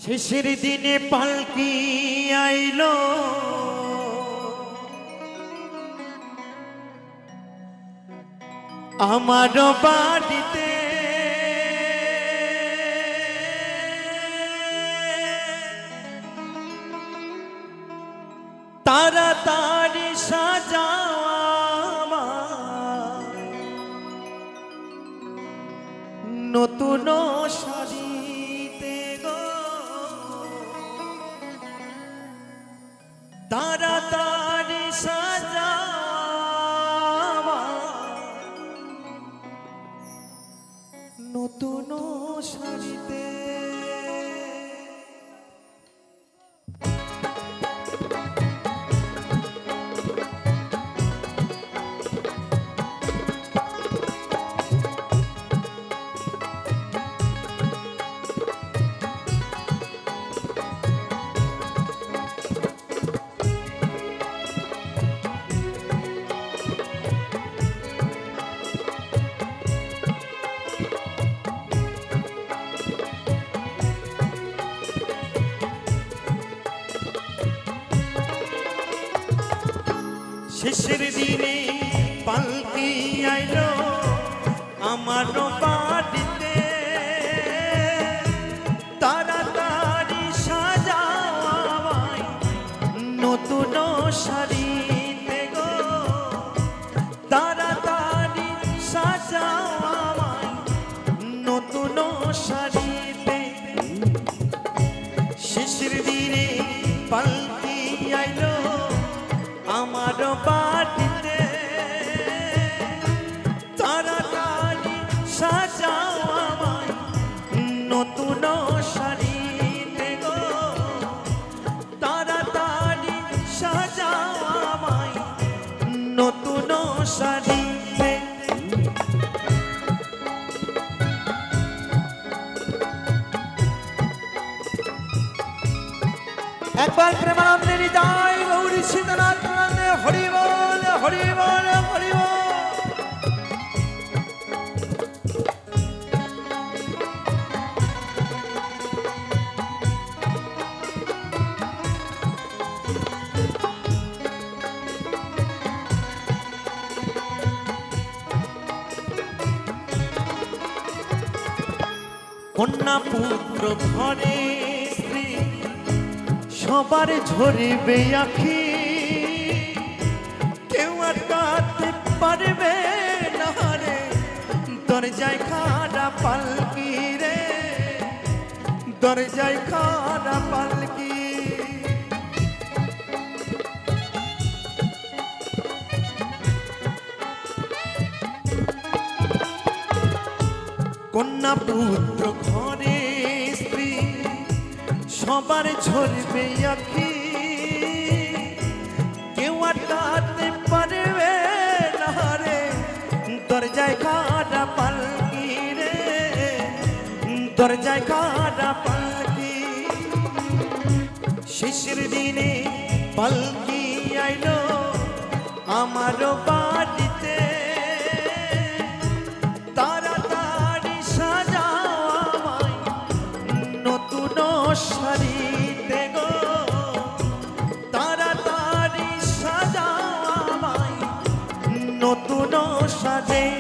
শেষের দিনে পালকি আইলো আমার বাড়িতে, তাড়াতাড়ি সাজাও নতুন শাড়িতে গো, তাড়াতাড়ি সাজাও নতুন শাড়িতে। শেষের দিনে পালকি আইলো আমার বাড়িতে, তাড়াতাড়ি সাজাও আমায় নতুন শাড়িতে গো, তাড়াতাড়ি সাজাও আমায় নতুন শাড়িতে। শেষের দিনে পালকি আইলো আমার বাড়িতে, তাড়াতাড়ি সাজাও আমায় নতুন শাড়িতে গো, তাড়াতাড়ি সাজাও আমায় নতুন শাড়িতে। একবার প্রেমানন্দে হৃদয় গৌরী সীতানাথ হরি বল হরি বল হরি বল। কন্যা পুত্র ঘরে স্ত্রী সবার ঝরবে আখি, কেউ আটকাতে পারবে না রে দরজায় খাড়া পালকি রে, দরজায় খাড়া পালকি। কন্যা পুত্র ঘরে স্ত্রী সবার ঝরবে আখি, কেউ আটকাতে পারবে না রে দরজায় খাড়া পালকি রে, দরজায় খাড়া পালকি। শেষের দিনে পালকি আইলো আমার বাড়িতে, তাড়াতাড়ি সাজাও আমায় নতুন শাড়িতে গো, তাড়াতাড়ি সাজাও আমায় নতুন শাড়িতে।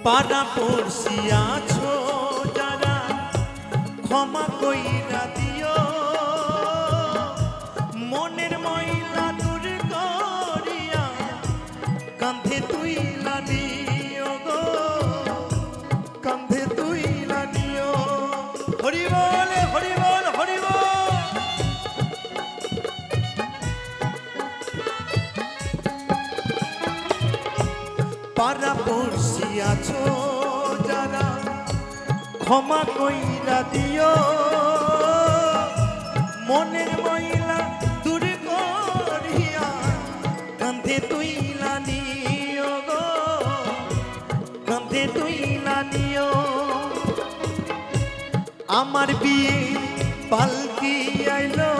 পাড়া পড়শি আছো যারা ক্ষমা কইরা দিও, মনের ময়লা দূর করিয়া কাঁধে তুইলা নিও গো, কাঁধে তুইলা নিও। হরি বল হরি বল হরি বল। পাড়া পড়শি আছো যারা ক্ষমা কইরা দিও মনের ময়লা দূর করিয়া কাঁধে তুইলা নিও গো কাঁধে তুইলা নিও আমার বিয়ে পালকি আইলো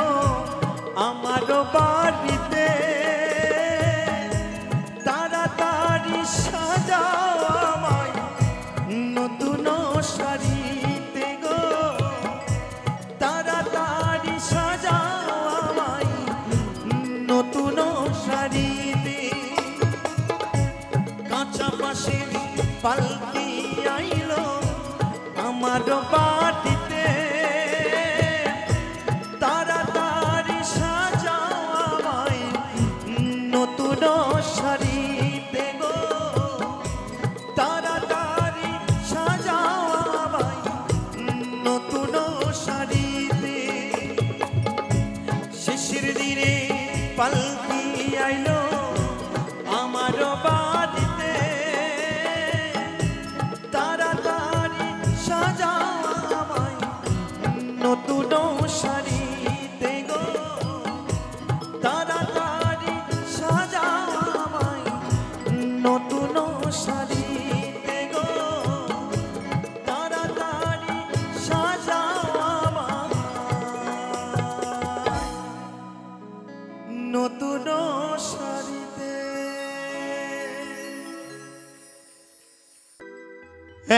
আমার বাড়িতে তাড়াতাড়ি সাজাও আমায় নতুন শাড়িতে গো তাড়াতাড়ি সাজাও আমায় নতুন শাড়িতে কাঁচা বাঁশের পালকি আইলো আমার বাড়িতে তাড়াতাড়ি সাজাও আমায় নতুন শাড়িতে গো তাড়াতাড়ি সাজাও আমায় নতুন শাড়িতে শেষের দিনে পালকি আইলো আমার বাড়িতে তাড়াতাড়ি সাজাও আমায় নতুন শাড়িতে গো তাড়াতাড়ি সাজাও আমায় নতুন শাড়িতে গো তাড়াতাড়ি সাজাও আমায় নতুন শাড়িতে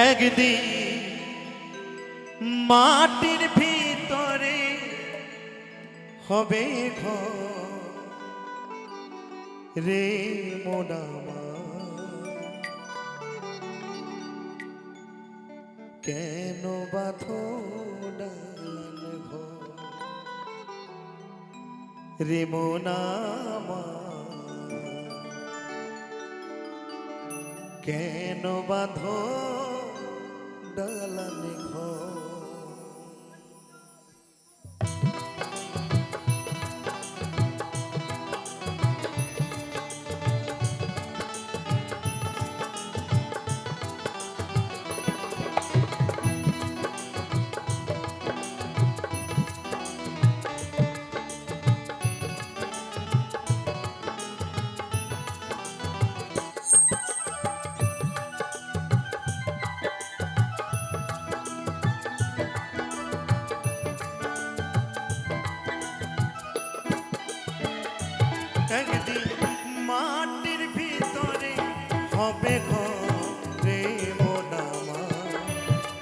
একদিন মাটির ভিতরে হবে ঘর রে মোনামা কেন বাঁধো ডালান ঘর রে মোনামা কেন বাঁধো ডালান ঘর একদিন মাটির ভিতরে হবে ঘর রে মোনামা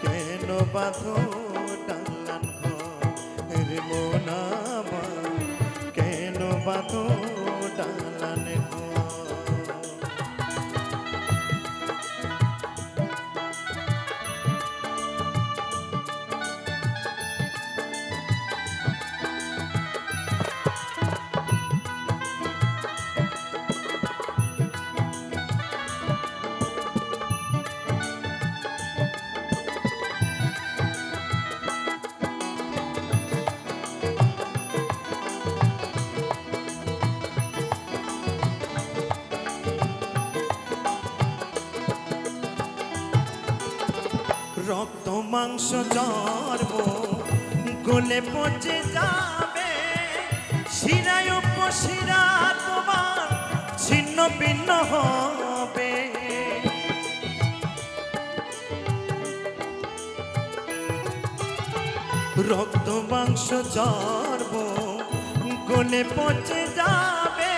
কেন বাঁধো ডালান ঘর রে মোনামা কেন বাঁধো ডালান ঘর রক্ত মাংস চর্ম গলে পচে যাবে শিরায় উপশিরা তোমার ছিন্ন ভিন্ন হবে রক্ত মাংস চর্ম গলে পচে যাবে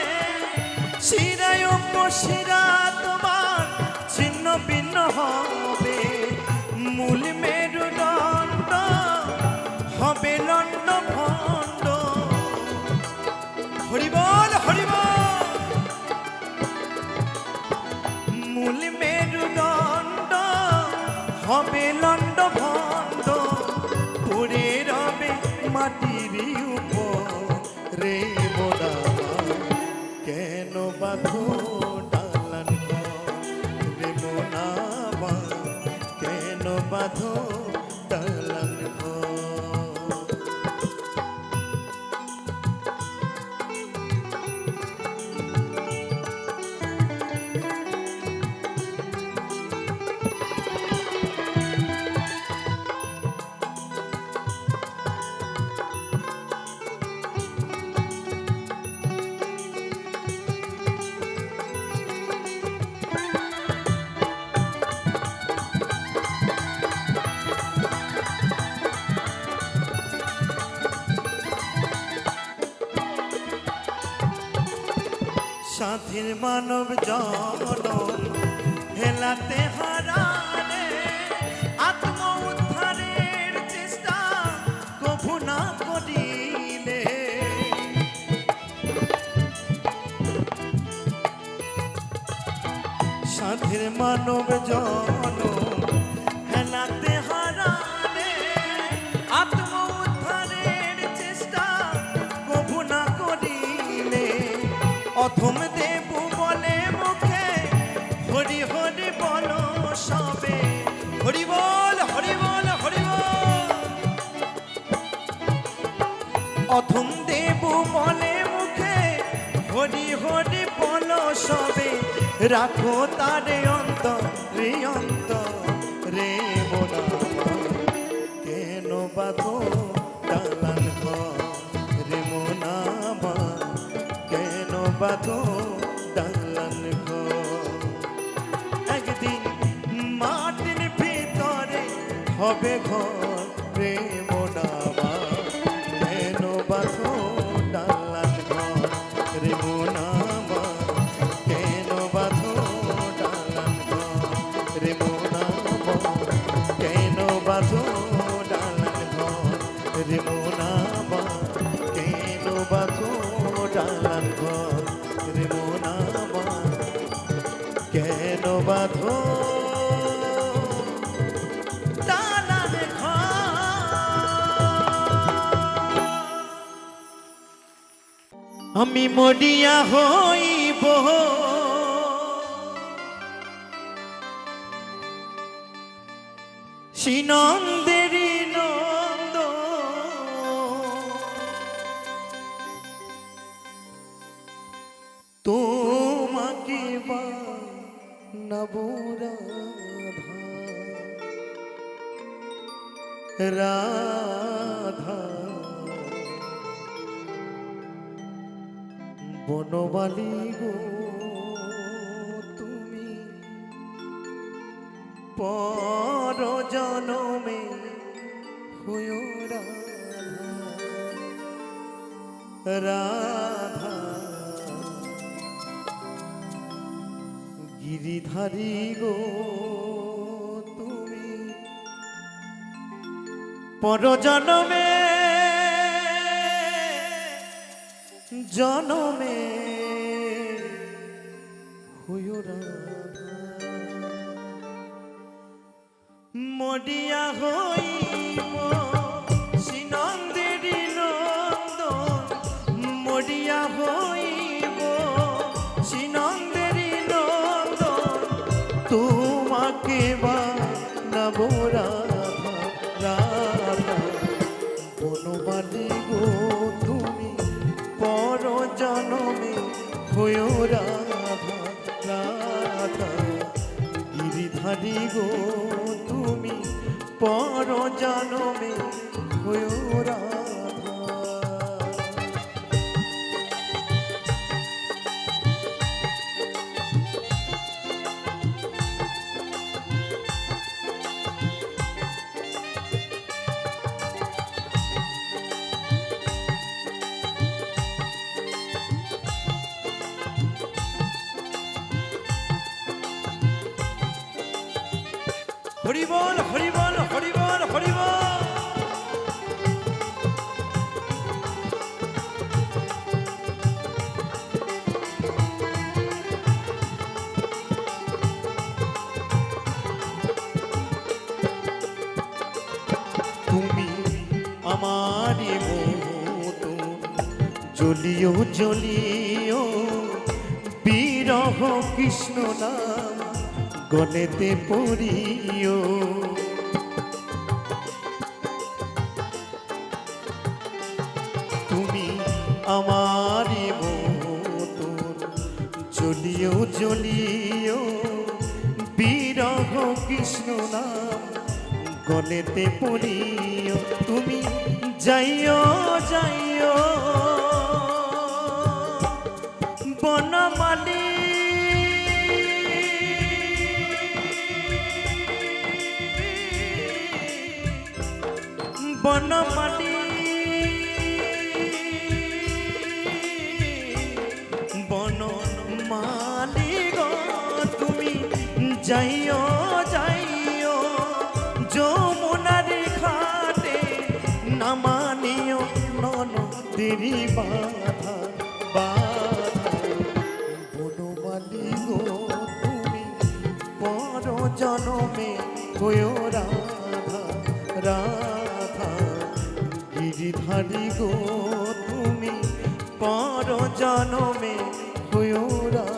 শিরায় উপশিরা তোমার ছিন্ন ভিন্ন হবে মূল মেরুদণ্ড হবে লণ্ড ভণ্ড হরিবল হরিবল মূল মেরুদণ্ড হবে লণ্ড ভণ্ড পড়ে রবে মাটির উপর রে মোনামা কেন বাঁধো ডালান ঘর রে মোনামা কেন বাঁধো ডালান ঘর সাথীর মানব জনম হেলাতে হারালে আত্ম উদ্ধারের চেষ্টা কভু না করিলে। সাথীর মানব জনম হেলাতে হারালে আত্ম উদ্ধারের চেষ্টা কভু না করিলে। অথম দেব বলে মুখে হরি হরি বলো সবে, হরি বল হরি বল হরি বল। অথম দেব বলে মুখে হরি হরি বলো সবে, রাখো তারে অন্তরে অন্তরে মোনা। কেন বাঁধো দালান ঘরে মোনা, কেন বাঁধো দালান ঘর। একদিন মাটির ভিতরে হবে ঘর রে মোনা, কেন বাঁধো দালান ঘর রে মোনা, কেন বাঁধো দালান ঘর রে মোনা, কেন বাঁধো দালান ঘর রে মোনা, কেন বাঁধো দালান ঘর রে মোনা, কেন বাঁধো দালান ঘর। আমি মরিয়া হইব শ্রীনন্দেরই নন্দ, তোমাকে বানাবো রাধা, রাধা বনমালী গো তুমি পর জনমে হয়ো রাধা, রাধা গিরিধারী গো তুমি পর জনমে জনমে হয়ো রাধা। মরিয়া হইব শ্রীনন্দেরই নন্দন, মরিয়া হইব শ্রীনন্দেরই নন্দন, তোমাকে বানাবো রাধা, রাধা বনমালী গো তুমি পর জনমে হয়ো রাধা, রাধা গিরিধারী গো তুমি পর জনমে হয়ো রাধা। হরি বল হরি বল হরি বল হরি বল। তুমি আমারি মতো জ্বলিও জ্বলিও, বিরহ কৃষ্ণ নাম গলেতে পড়িও। তুমি আমারি মতো জ্বলিও জ্বলিও, বিরহ কৃষ্ণ নাম গলেতে পড়িও। তুমি যাইও যাইও বনমালী, বনমালী বনমালী যাইও যাইও যমুনার ঘাটে নামানিও ননদেরি বাধা বাধা বনমালী গো তুমি পর জনমে হয়েও রাধা রাধা গিরিধারী গো তুমি পর জনমে হয়েও রাধা।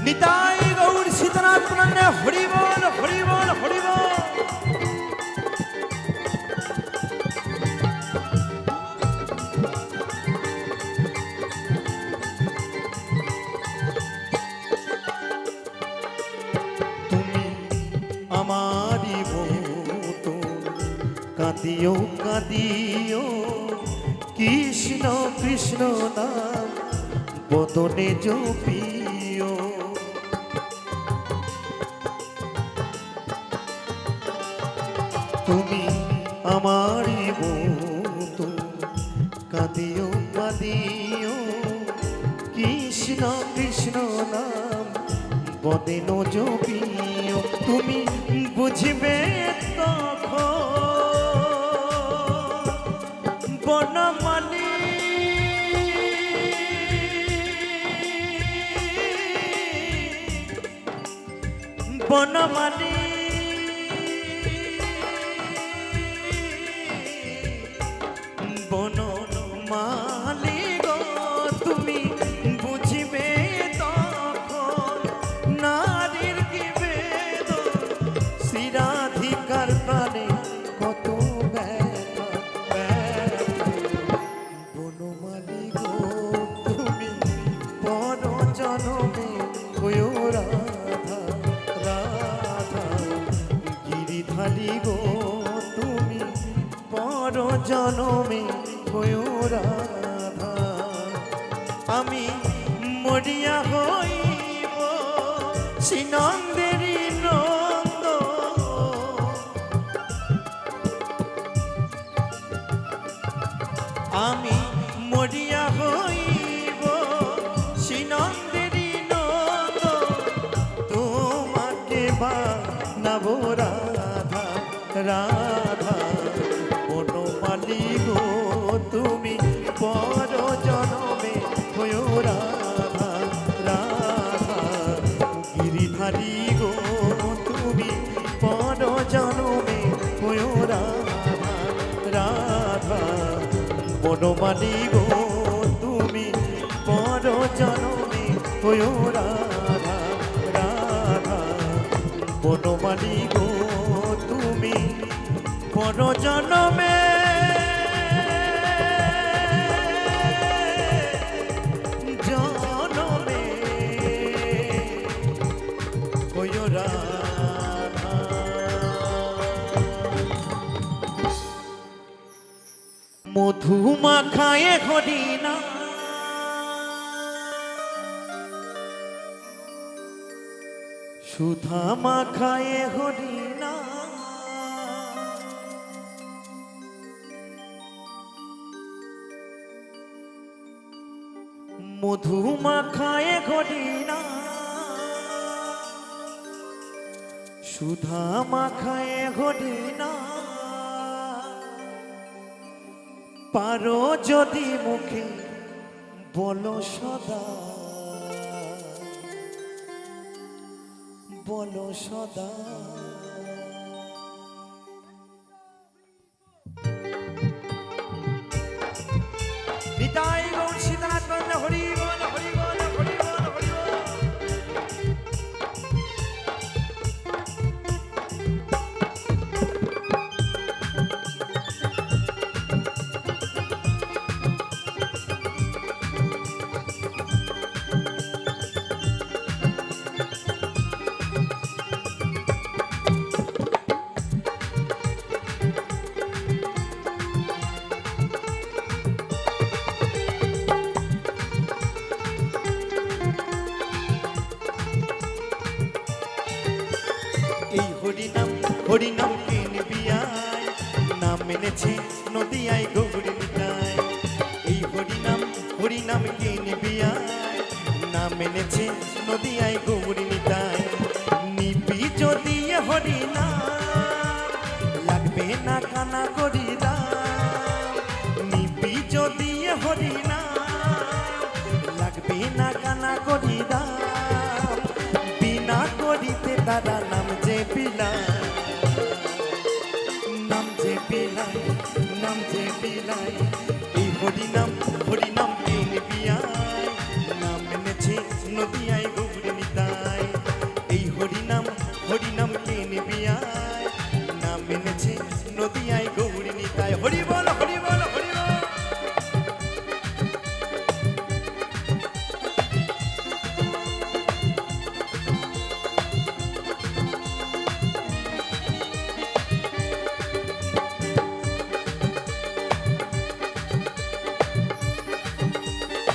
নিতাই গৌর সীতানাথ পুরাণে হরি বল হরি বল হরি বল। তুমি আমারি মতো কাঁদিও কাঁদিও কৃষ্ণ কৃষ্ণ নাম বদনে জপিও। তুমি আমারি মতো কাঁদিও কাঁদিও কৃষ্ণ কৃষ্ণ নাম বদেন জপিও। তুমি বুঝবে তখন বনমালী বনমালী বনমালী গো তুমি বুঝবে তখন নারীর কি বেদন শিরাধিকার প্রাণে কত ব্যথা ব্যথা। বনমালী গো তুমি পর জনমে হয়েও রাধা রাধা গিরিধারী গো তুমি পর জনমে হয়েও রাধা। আমি মরিয়া হইব শ্রীনন্দেরি নন্দ আমি মরিয়া হইব শ্রীনন্দেরি নন্দ তোমাকে বানাব রাধা রাধা। বনমালী গো তুমি পর জনমে হয়েও রাধা রাধা গিরিধারী গো তুমি পর জনমে হয়েও রাধা রাধা। বনমালী গো তুমি পর জনমে হয়েও রাধা রাধা। বনমালী গো তুমি পর জনমে জনমে হয়েও রাধা। মধু মাখায়ে হরি না সুধা মাখায়ে হরি না মধু মাখায়ে হরি না সুধা মাখায়ে হরি না। পারো যদি মুখে বলো সদা বলো সদা। নিতাই গৌর সীতানাথ পুরাণে হরি বল হরি বল হরি বল হরি বল। হরিনাম কে নিবিয়ায় নাম এনেছে নদিয়ায় গৌরী নিতাই এই হরিনাম হরিনাম কে নিবিয়ায় নাম এনেছে নদিয়ায় গৌরী নিতাই নিবি যদি হরিনাম লাগবে না কানা করি দাম নিবি যদি হরিনাম লাগবে না কানা করি দাম বিনা করিতে তারা নাম যে পিলাই নাম যে পিলাই নাম যে পিলাই এই হরিনাম হরিনাম কে নিবিয়ায় নাম এনেছে নদিয়ায় গৌরী নিতাই এই হরিনাম হরিনাম কে নিবিয়ায় নাম এনেছে নদিয়ায় গৌরী নিতাই হরি বল হরি বল হরি বল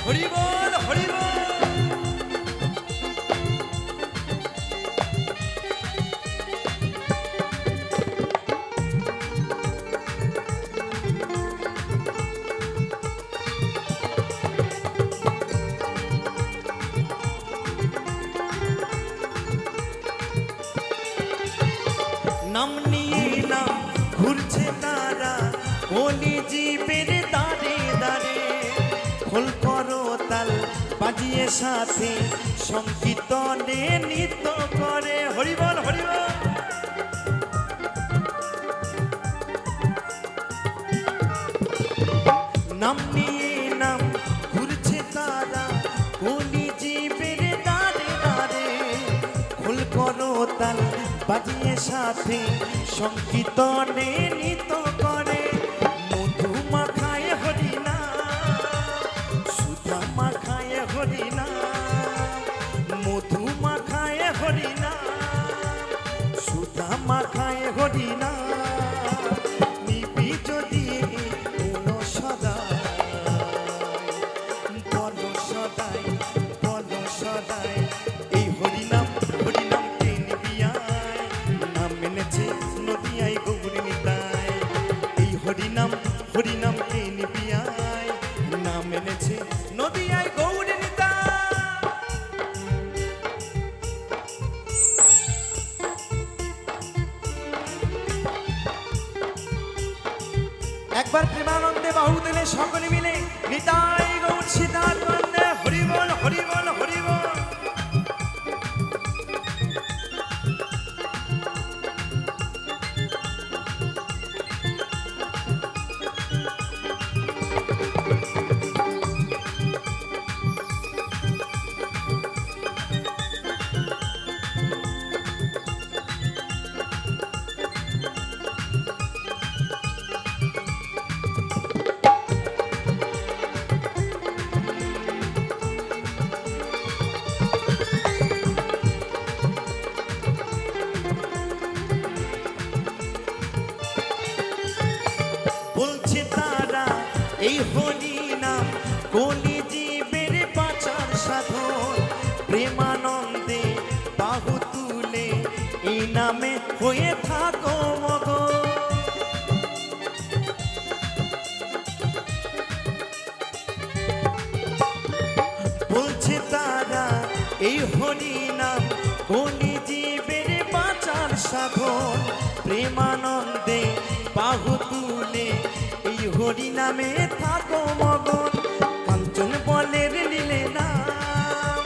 হরি বল হরি বল নাম নিয়ে নাম ঘুরছে তারা কলি জীবের দাঁড়ে দাঁড়ে খোল করো তাল বাজিয়ে সাথে সংকীর্তনে নৃত্য করে হরিবল হরিবল নাম নিয়ে নাম ঘুরছে তারা কলি জীবের দাঁড়ে দাঁড়ে খোল করো তাল বাজিয়ে সাথে সংকীর্তনে নৃত্য করে মধু মাখায় হরিনা সুধা মাখায় হরিনা মধু মাখায় হরিনা সুধা মাখায় হরিনা নিবি যদি কোন সদাই বল সদাই বল সদাই এই হরিনাম হরিনাম কে নিবিয়ায় নাম এনেছে নদিয়ায় গৌরী নিতাই এই হরিনাম হরিনাম কে নিবিয়ায় নাম এনেছে নদিয়ায় গৌরী নিতাই একবার প্রেমানন্দে বাহু দিলে সকলে মিলে নিতাই গৌর সীতার নন্দে হরি বল হরি বল হরি বল বলছে তারা এই হরিনাম কলি জীবের বাঁচার সাধন প্রেমানন্দে বাহু তুলে এই নামে হয়ে থাকো মগন বলছে তারা এই হরিনাম কলি জীবের বাঁচার সাধন প্রেমানন্দে বাহু তুলে এই হরিনামে থাকো মগন কাঞ্চন বলের নিলে নাম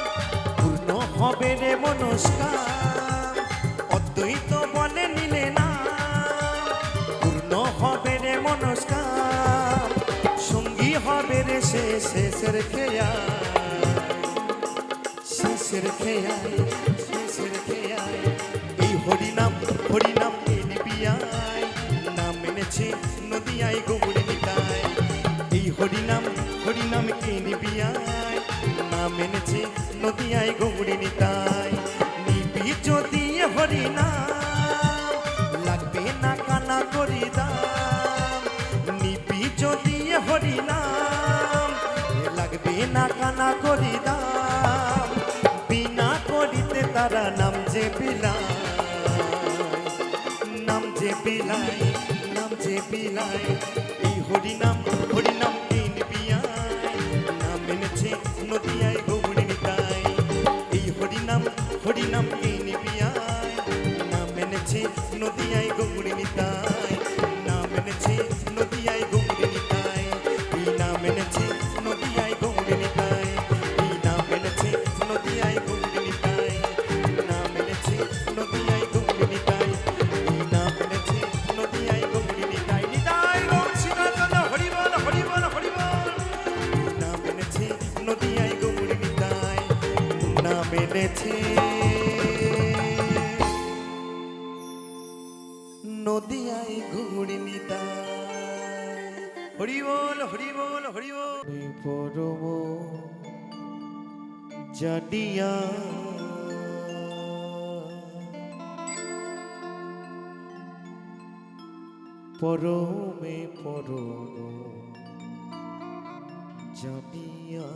পূর্ণ হবে রে মনস্কার অদ্বৈত বলে নিলে নাম পূর্ণ হবে রে মনস্কার সঙ্গী হবে রে শেষের খেয়া শেষের খেয়ায় শেষের খেয়ায় এই হরিনাম হরিনাম কে নিবিয়ায় নাম এনেছে নদিয়ায় গৌরী নিতাই এই হরিনাম হরিনাম কে নিবিয়ায় নাম এনেছে নদিয়ায় গৌরী নিতাই নিবি যদি হরিনাম লাগবে না কানা করি দাম নিবি যদি হরিনাম লাগবে না কানা করি দাম বিনা করিতে তারা নাম যে পিলাই নাম বিলাই নাম যে বিলাই এই হরিনাম হরিনাম তিন বিয়ায় নাম এনেছে নদিয়ায় গৌড় নিতাই এই হরিনাম হরিনাম তিন বিয়ায় নাম এনেছে নদিয়ায় গৌড় নিতাই নাম এনেছে নদিয়ায় গৌড় নিতাই এই নাম এনেছে নদিয়ায় গৌড় নিতাই এই নাম এনেছে নদিয়ায় গৌড় নিতাই নাম এনেছে নদিয়ায় গৌড় নিতাই এই নাম এনেছে নদিয়ায় গৌড় নিতাই নিতাই গৌর সীতানাথ হরি বল হরি বল হরি বল। নাম এনেছে নদিয়ায় গৌড় নিতাই নাম এনেছে নদিয়ায় গৌড় নিতাই হরি বল হরি বল হরি বল। পরম জানিয়া পরমে পরম জানিয়া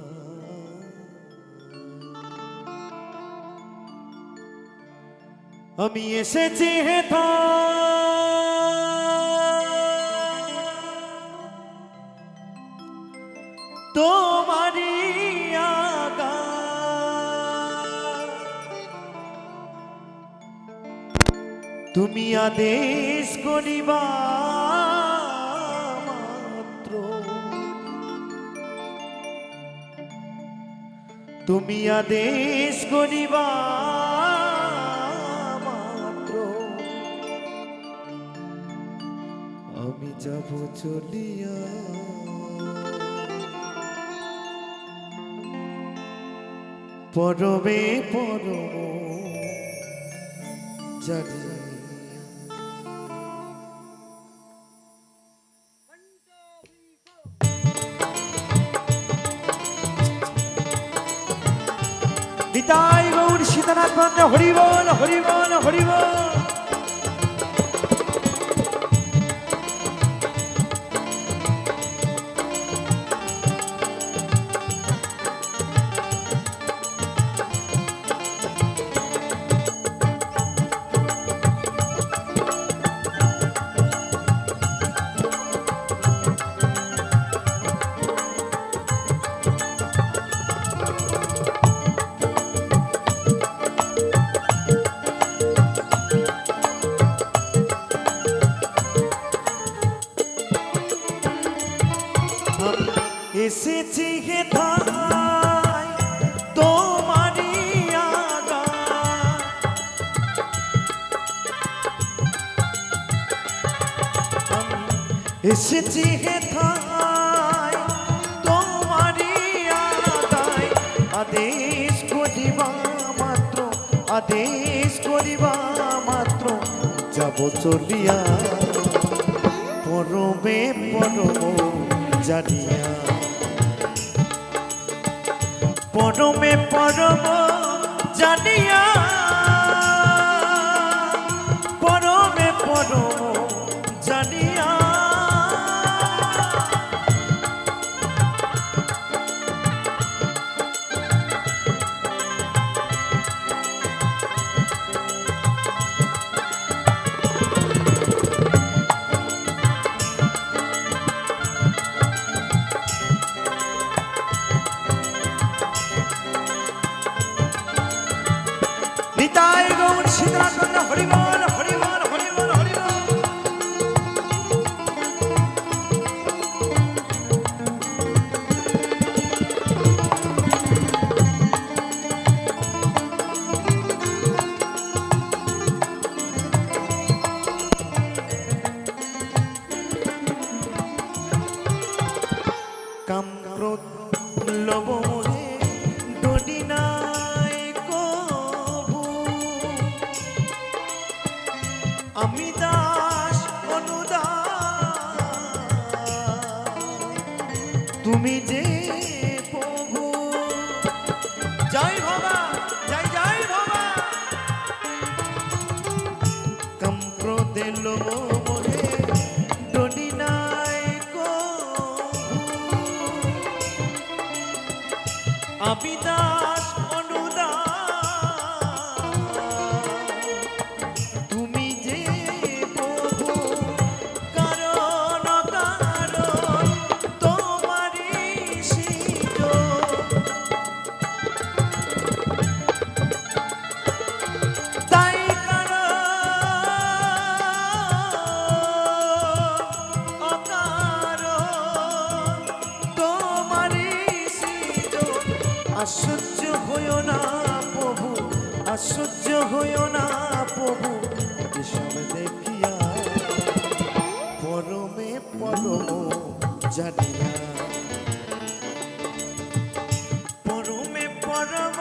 আমি এসেছি হেথা তোমারি আগা তুমি আদেশ করিবা মাত্র তুমি আদেশ করিবা মাত্র আমি যাব চলিয়া পরমে পরম জানিয়া নিতাই গৌর সীতানাথ হরি বল হরি বল হরি বল। এসেছি হেথায় তোমারি আগা এসেছি হেথায় তোমারি আগায় আদেশ করিবা মাত্র আদেশ করিবা মাত্র যাব চলিয়া পরমে পরম জানিয়া পরমে পরম জানিয়া পরমে পরম জানিয়া নিতাই গৌর সীতানাথ হরি বল হরি বল হরি বল হরি বল। কাম ক্রোধ লোভ মোহে ডরি নাই কভু আমি দাস অনুদাস তুমি যে প্রভু জয় বাবা জয় জয় বাবা। কাম ক্রোধে লোভ মোহে ডরি নাই কভু আমি দাস অনুদাস তুমি যে প্রভু আশ্চর্য হইও না প্রভু, আশ্চর্য হইও না প্রভু, এসব দেখিয়া পরমে পরম জানিয়া, পরমে পরম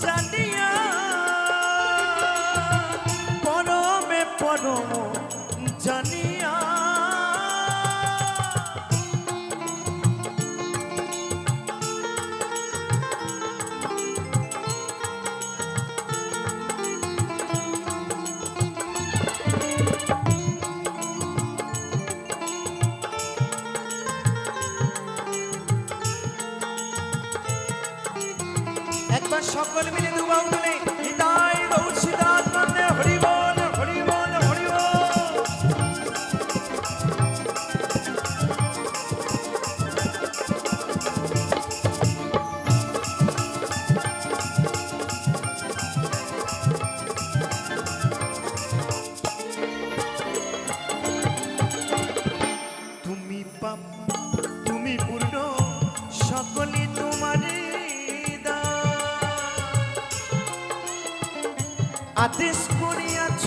জানিয়া, পরমে পরম জানিয়া। একবার সকল মিলে দুবাউ তুলে নিতাই গৌর সীতানাথ নামে হরি বল হরি বল হরি বল। তুমি পাপ তুমি পূর্ণ সকলে তোমারে আদেশ করিয়াছ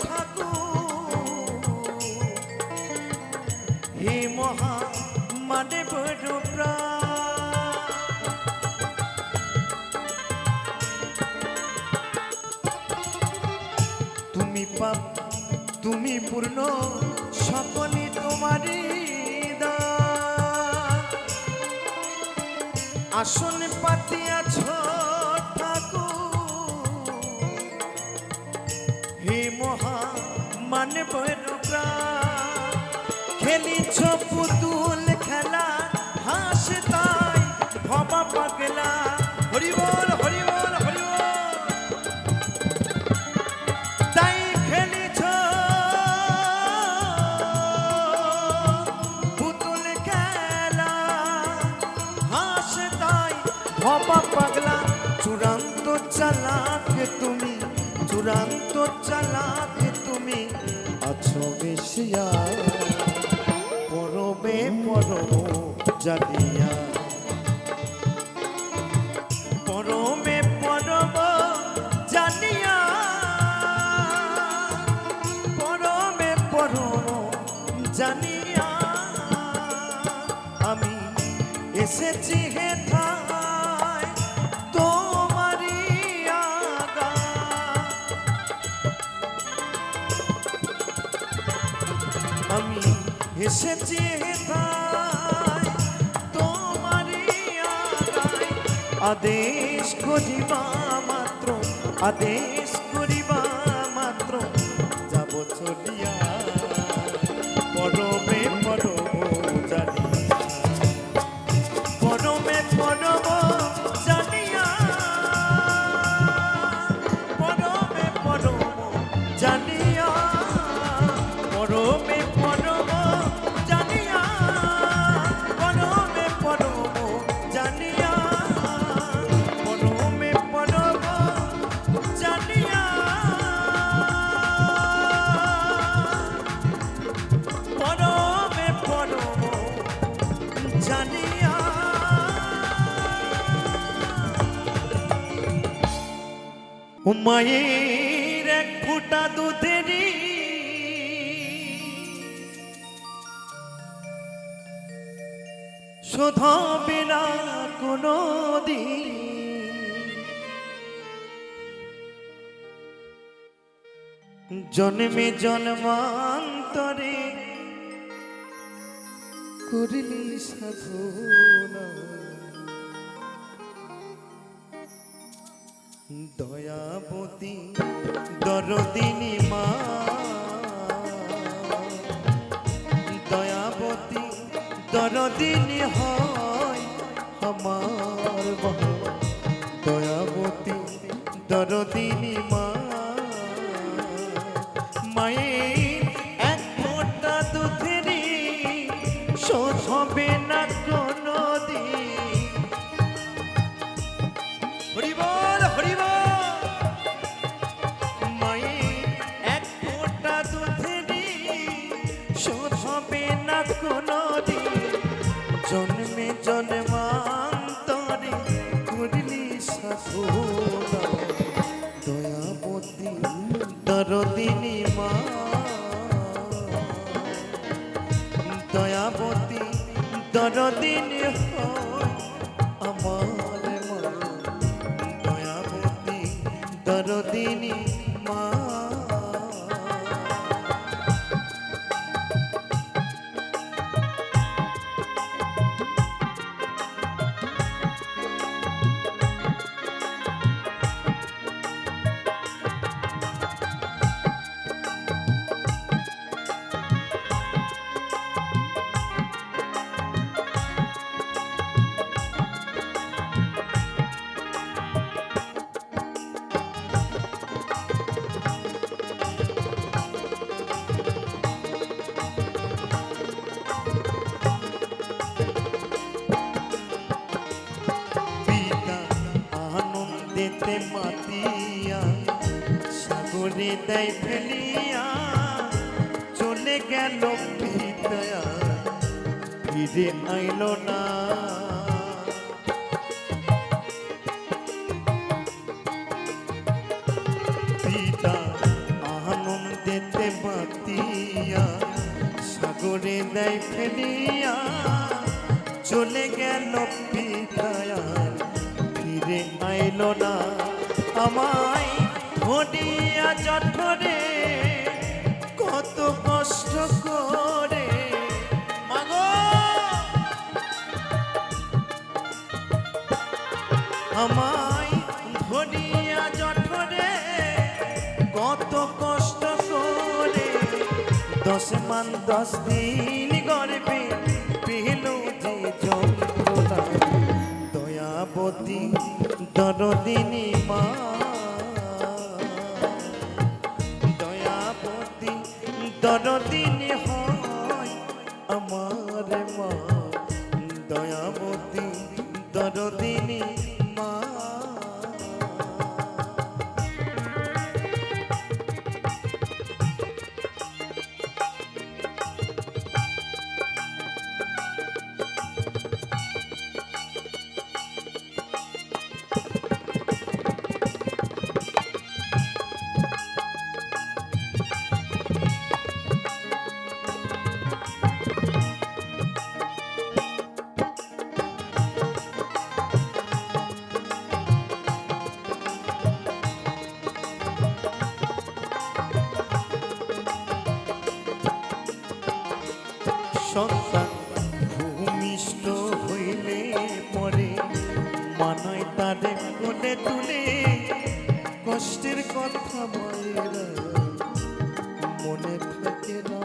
ঠাকুর, হে মহা মানে বড় তুমি পাপ তুমি পূর্ণ সকলে তোমারে আসন পাতিয়াছ হে মহা মানে বৈরব্রা, খেলিছ পুতুল খেলা হাস তাই ভবা পাগলা হরি বল হরি বল হরি বল। তাই খেলিছ পুতুল খেলা হাস তাই ভবা পাগলা, চূড়ান্ত চালাক তুমি, চূড়ান্ত চালাক তুমি আছো বেশিয়া পরমে পরম জানিয়া, পরমে পরম জানিয়া, পরমে পরম জানিয়া আমি এসেছি হেথায় তোমারি আগা, আমি এসেছি হেথায় তোমারি আগায়, আদেশ করিবা মাত্র, আদেশ করিবা মাত্র যাব চলিয়া পরমে পরম জানিয়া, পরমে পরম জানিয়া, পরমে পরম জানিয়া, পরমে পরম জানিয়া, পরমে পরম জানিয়া, পরমে পরম জানিয়া, পরমে পরম জানিয়া। মায়ের এক ফোঁটা দুধেরই শোধাবে না কোনো দিন, জন্মে জন্মান্তরে করিলি সাধনা, দয়াবতী দরদিনী মা, দয়াবতী দরদিনী হয় আমার মা, দয়াবতী দরদিনী মা, মায়ের এক ফোঁটা দুধেরই শোধ হবে না কোনো দিন, হরি বল হরি বল। মায়ের এক ফোঁটা দুধেরই শোধ হবে না কোনো দিন, জন্মে জন্মান্তরে ভোলা দয়াবতী দরদিনী মা দয়াবতী দরদিনী হয় আমার মা দয়াবতী দরদিনী মা আনন্দেতে মাতিয়া সাগরে দেয় ফেলিয়া চলে গেল পিতায়া ফিরে আইল না পিতা আনন্দেতে মাতিয়া সাগরে দেয় ফেলিয়া চলে গেল পিতায়া ফিরে আইল না আমায় ধরিয়া জঠরে কত কষ্ট করে মাগো আমায় ধরিয়া জঠরে কত কষ্ট করে 10 মান 10 দিন গর্ভে পেল যে যন্ত্রণা দয়াবতী দরদিনী মা দয়াবতী দরদিনী হয় আমার মা দয়াবতী দরদিনী মা সন্তান ভূমিষ্ঠ হইলে পরে মানায় তারে কোলে তুলে কষ্টের কথা মায়েরা মনে থাকে না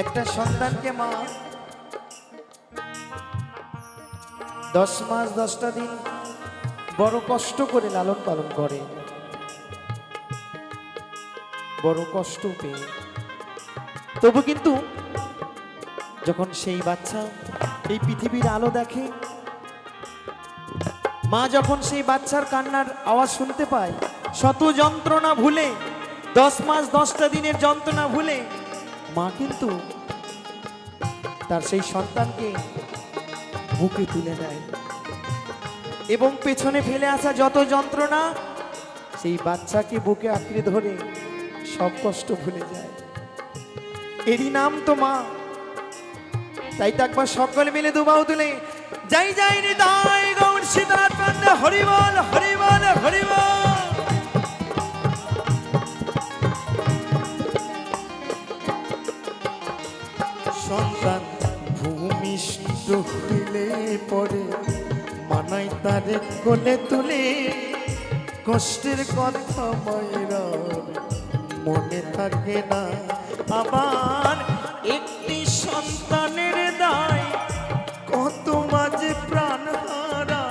একটা সন্তানকে মা 10 মাস 10টা দিন বড় কষ্ট করে লালন পালন করে বড় কষ্ট পেয়ে তবু কিন্তু যখন সেই বাচ্চা এই পৃথিবীর আলো দেখে মা যখন সেই বাচ্চার কান্নার আওয়াজ শুনতে পায় শত যন্ত্রণা ভুলে 10 মাস 10টা দিনের যন্ত্রণা ভুলে মা কিন্তু তার সেই সন্তানকে বুকে তুলে নেয় এবং পেছনে ফেলে আসা যত যন্ত্রণা সেই বাচ্চাকে বুকে আঁকড়ে ধরে সব কষ্ট ভুলে যায় এরই নাম তো মা তাই তো একবার সকল মিলে দুবাহু তুলে যাই যাই হৃদয় গৌর সীতানাথ পান্ডে হরি বল হরি বল হরি বল সন্তান ভূমিষ্ঠ হইলে পরে মানায় তারে কোলে তুলে কষ্টের কথা মায়েরা মনে থাকে না আবার একটি সন্তানের দায় কত মাঝে প্রাণ হারা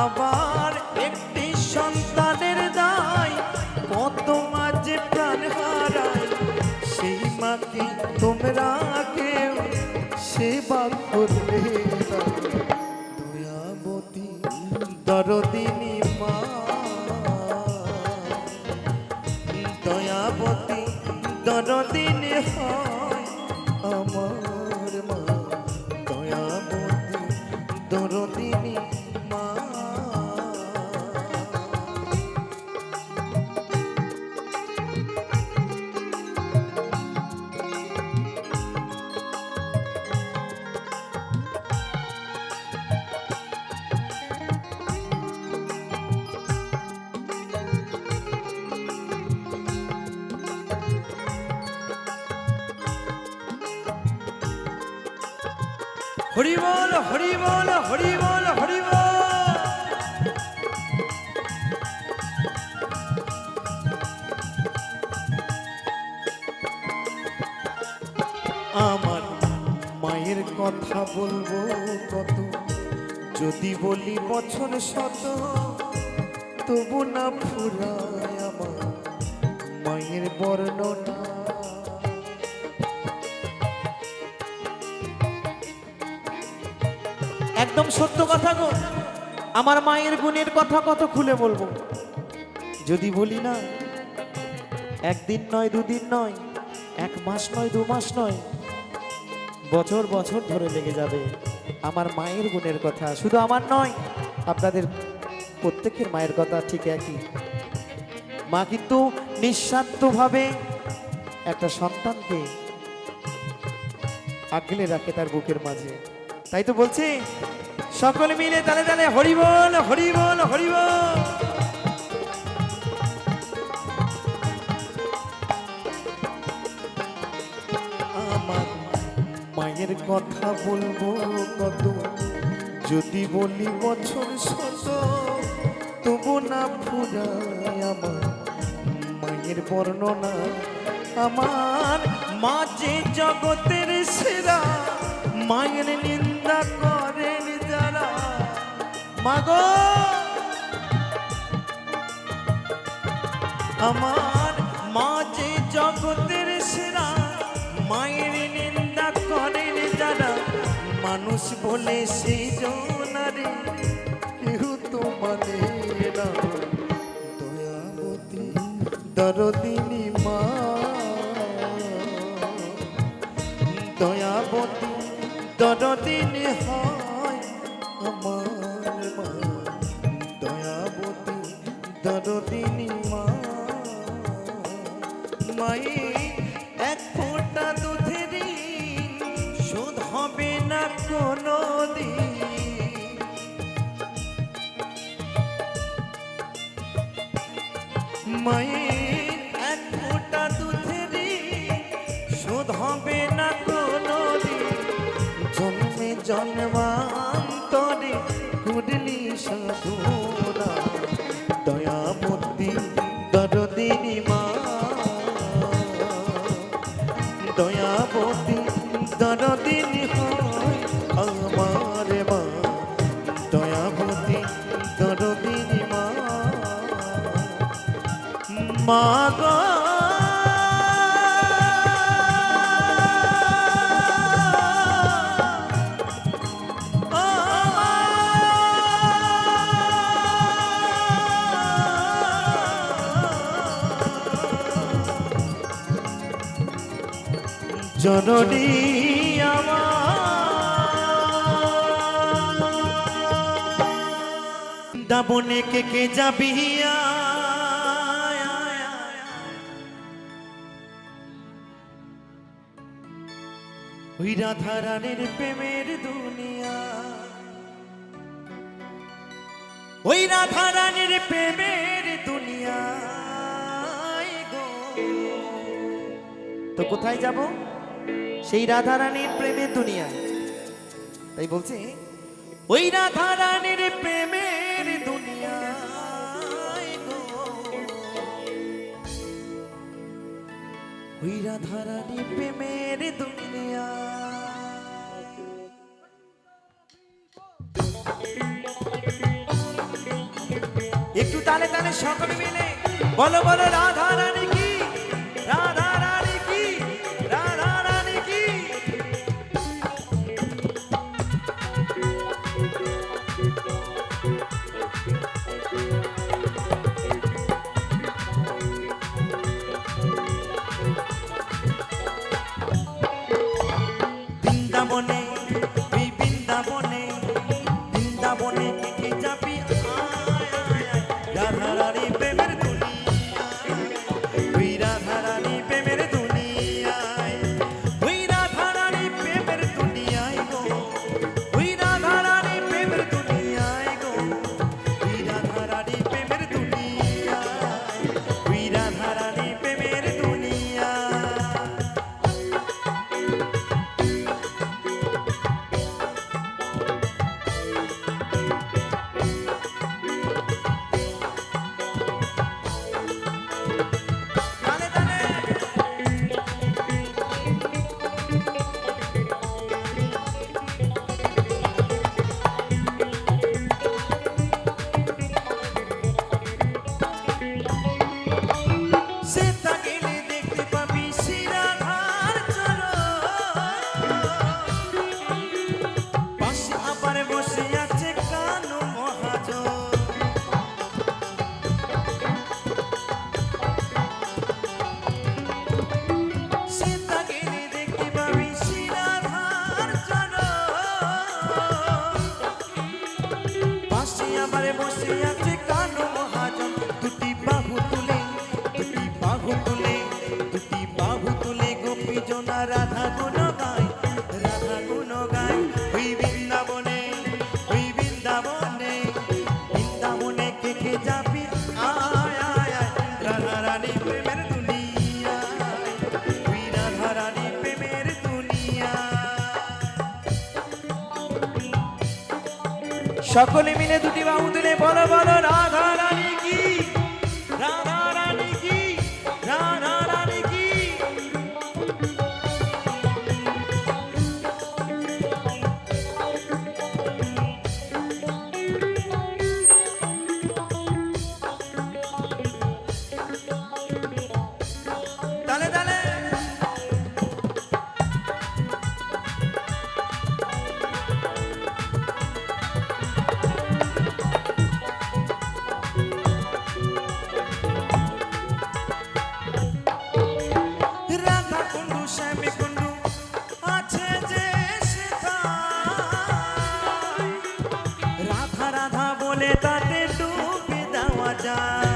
আবার একটি সন্তানের দায় কত মাঝে প্রাণ হারায় সেই মাকে তোমরা কেউ সেবা করবে না দয়াবতী দরদিনী মা দয়াবতী দরদিনী হয় আমার মা, দয়াবতী দরদিনী মা। হরি বল হরি বল হরি বল হরি বল। আমার মায়ের কথা বলবো কত, যদি বলি বছর শত, তবু না ফুরায় আমার মায়ের বর্ণনা। একদম সত্য কথা গো, আমার মায়ের গুণের কথা কত খুলে বলবো, যদি বলি না একদিন নয় দুদিন নয়, এক মাস নয় দু মাস নয়, বছর বছর ধরে লেগে যাবে আমার মায়ের গুণের কথা। শুধু আমার নয়, আপনাদের প্রত্যেকের মায়ের কথা ঠিক একই। মা কিন্তু নিঃস্বার্থভাবে একটা সন্তানকে আগলে রাখে তার বুকের মাঝে। তাই তো বলছি সকলে মিলে তালে তালে হরি বল হরি বল হরি বল। আমার মায়ের কথা বলবো কত, যদি বলি বছর শত, তবু না ফুরায় আমার মায়ের বর্ণনা। আমার মা যে জগতের সেরা, মায়ের নিন্দা করেন যারা। মাগো আমার মা যে জগতের সেরা, মায়ের নিন্দা করেন যারা। মানুষ বলে সেই জনারে কেউ তো মানে না, দয়াবতী দরদিনী মা, দয়াবতী দরদিনী হয় আমার মা, দয়াবতী দরদিনী মা। মায়ের এক ফোঁটা দুধের শোধ হবে না কোনো দিন। মায়ের এক ফোঁটা দুধের শোধ হবে না কোনো দিন। জন্মে জন্মান্তরে কুড়লি সাধুরা, দয়াবতী দরদিনী মা, দয়াবতী দরদিনী হয় আমার মা, দয়াবতী দরদিনী মা। মা গো জননী আমার, দাবনে কে যাবি ওই রাধা রানীর প্রেমের দুনিয়া, ওই রাধা রানীর প্রেমের দুনিয়া গো। তো কোথায় যাব? সেই রাধা রানীর প্রেমের দুনিয়ায়। তাই বলছি ওই রাধা রানীর প্রেমের দুনিয়া গো, ওই রাধা রানীর প্রেমের দুনিয়া। একটু তালে তালে সকলে মিলে বলো বলো রাধা রানী কি, রাধা রানী কি, রাধা রানী কি। প্রেমের দুনিয়ায় ওই রাধারানী প্রেমের দুনিয়ায় ওই রাধারানী প্রেমের দুনিয়ায় গো ওই রাধারানী প্রেমের দুনিয়ায় গো ওই রাধারানী প্রেমের দুনিয়ায় ওই রাধারানী প্রেমের দুনিয়ায় তালে তালে সে তাকিলে দেখতে পাবি শিরাধার চরণ পাশে আবার বসে আছে কানু মহাজন সে তাকিলে দেখতে পাবি শিরাধার চরণ পাশে আবার বসে আছে কানু মহাজন দুটি বাহু তুলে গোপী জনা রাধা গুণ গায় ওই বৃন্দাবনে বৃন্দাবনে কে কে যাবি আয় আয় আয় রাধা রানী প্রেমের দুনিয়ায় ওই রাধা রানী প্রেমের দুনিয়ায় সকলে মিলে দুটি বাহু তুলে বলো বলো রাধা রানী কি, রাধা রানী কি, রাধা রানী কি। তালে তালে রাধা কুণ্ডু শ্যামী কুণ্ডু আছে যে সেথায় রাধা রাধা বলে তাতে ডুবে দেওয়া যায়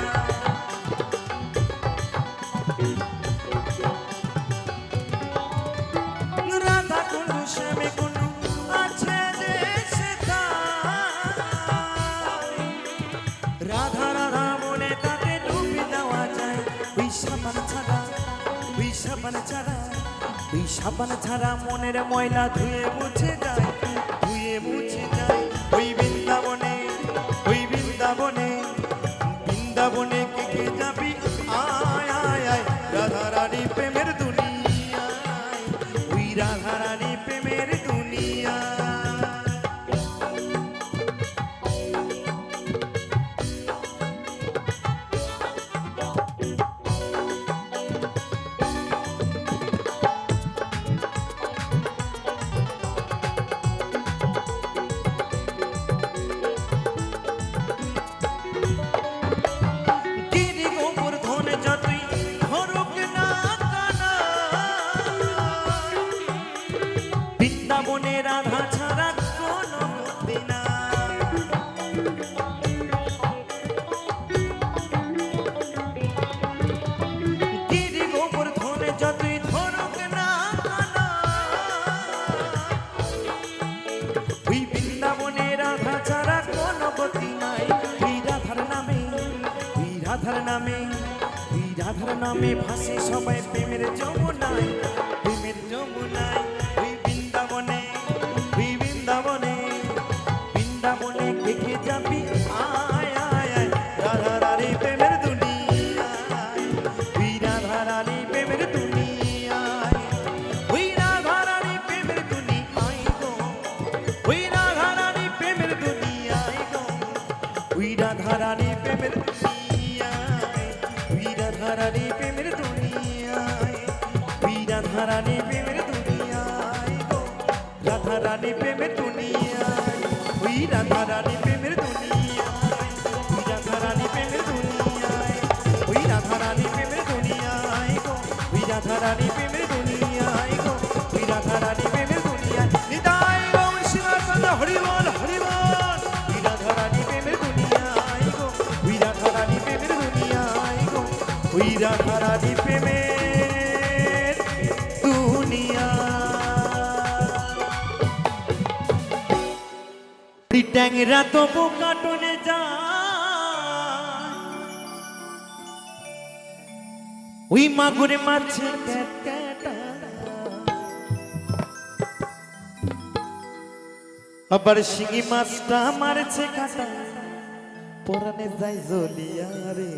রাধা কুণ্ডু শ্যামী কুণ্ডু আছে যে সেথায় রাধা রাধা বলে তাতে ডুবে দেওয়া যায় ওই সাবান ছাড়া মনের ময়লা ধুয়ে মুছে যায় ওই বৃন্দাবনে কে কে যাবি আয় আয় আয় রাধা রানী প্রেমের দুনিয়ায় ওই রাধা রানী প্রেমের দুনিয়ায় গিরি গোবর্ধন যতই ধরুক না কানা বৃন্দাবনে রাধা ছাড়া কোনো গতি নাই। গিরি গোবর্ধন যতই ধরুক না কানা ওই বৃন্দাবনে রাধা ছাড়া কোনো গতি নাই। ওই রাধার নামে ভাসে সবাই প্রেমের যমুনায় ওই বৃন্দাবনে দেখে যাবি আয় আয় আয় রাধা রানী প্রেমের দুনিয়ায় ওই রাধা রানী প্রেমের দুনিয়ায় ওই রাধা রানী প্রেমের দুনিয়ায় গো ওই রাধা রানী প্রেমের দুনিয়ায় গো ওই রাধা রানী প্রেমের দুনিয়ায় ওই রাধা রানী প্রেমের দুনিয়ায় ওই রাধা রানী প্রেমের দুনিয়ায় গো রাধা রানী প্রেমের দুনিয়ায় ওই রাধা রানী প্রেমের দুনিয়ায় ওই রাধা রানী প্রেমের দুনিয়ায় ওই রাধা রানী প্রেমের দুনিয়ায় গো ওই রাধা রানী প্রেমের দুনিয়ায় গো ওই রাধা রানী প্রেমের দুনিয়ায় নিতাই গৌর শিবানন্দ হরি বল ওই রাধা রানী প্রেমের দুনিয়ায় গো ওই রাধা রানী প্রেমের দুনিয়ায় ওই রাধারানী প্রেমের দুনিয়া। ট্যাংরা তবু কাটনে যায়, ওই মাগুরে মাছে আবার শিঙি মাছটা মারছে কাটা, পরানে যায় জ্বলিয়া রে।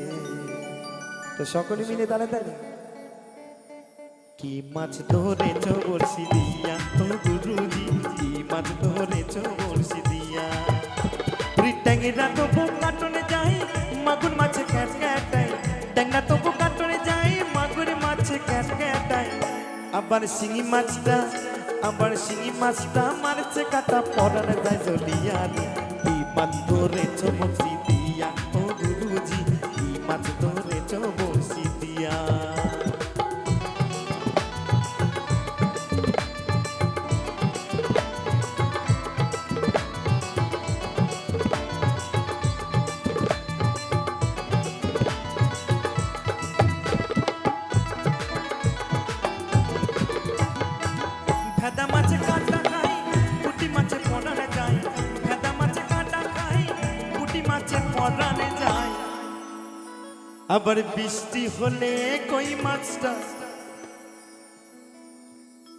তো সকলে মিলে তালে তালে কি মাছ ধরেছ বলছি দিয়া ও গুরুজি, কি মাছ ধরেছ বলছি দিয়া। ট্যাংরা তবু কাটনে যায়, মাগুর মাছে ক্যাট ক্যাটায়। ট্যাংরা তবু কাটনে যায়, মাগুরে মাছে ক্যাট ক্যাটায়। আবার শিঙি মাছটা, আবার শিঙি মাছটা মারছে কাটা, পরানে যায় জ্বলিয়া রে। কি মাছ ধরেছ বলছি দিয়া ও গুরুজি, কি মাছ ধরেছ বলছি দিয়া। ভেদা মাছে কাটা খাই, পুঁটি মাছে পরানে যায়। ভেদা মাছে কাটা খাই, পুঁটি মাছে পরানে যায়। আবার বৃষ্টি হলে কই মাছটা,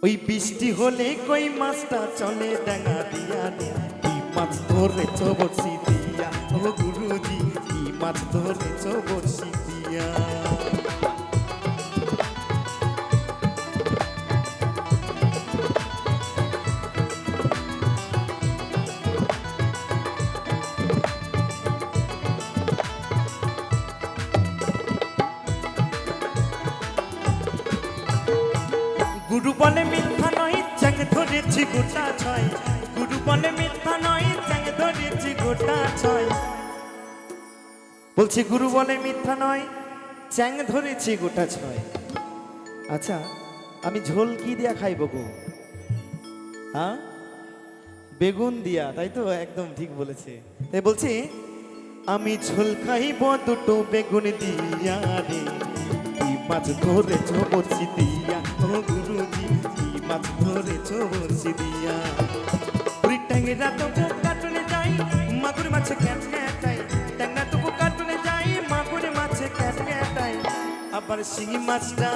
ওই বৃষ্টি হলে কই মাছটা চলে ডাঙা দিয়া রে। কি মাছ ধরেছ বলছি দিয়া ও গুরুজি, কি মাছ ধরেছ বলছি দিয়া। গুরু বলে মিথ্যা নয়, চ্যাং ধরেছি গোটা ছয়। গুরু বলে মিথ্যা নয়, চ্যাং ধরেছি গোটা ছয়। বলছি গুরু বলে মিথ্যা নয়, চ্যাং ধরেছি গোটা ছয়। আচ্ছা, আমি ঝোল কি দিয়া খাইব গো? হ্যাঁ, বেগুন দিয়া, তাই তো? একদম ঠিক বলেছে। তাই বলছি আমি ঝোল খাইব দুটো বেগুন দিয়া রে। কি মাছ ধরেছ বলছি দিয়া ও গুরুজি, কি মাছ ধরেছ বলছি দিয়া। ওই ট্যাংরা তবু কাটনে যাই, মাগুর মাছে ক্যাট ক্যাটাই। ট্যাংরা তবু কাটনে যাই, মাগুর মাছে ক্যাট ক্যাটাই। আবার শিঙি মাছটা,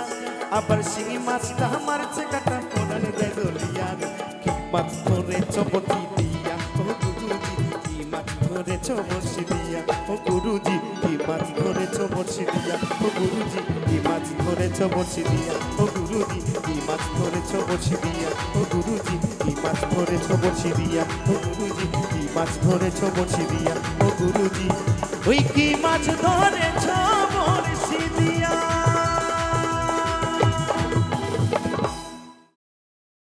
আবার শিঙি মাছটা মারছে কাটা, পরানে যায় জ্বলিয়া রে। কি মাছ ধরেছ বলছি দিয়া ও গুরুজি, কি মাছ ধরেছ বলছি দিয়া ও গুরুজি, কি মাছ ধরেছ বলছি দিয়া ও গুরুজি, কি মাছ ধরেছ বলছি দিয়া ও গুরুজি, কি মাছ ধরেছ বলছি দিয়া ও গুরুজি, কি মাছ ধরেছ বলছি দিয়া ও গুরুজি, কি মাছ ধরেছ বলছি দিয়া ও গুরুজি। ওই কি মাছ ধরেছ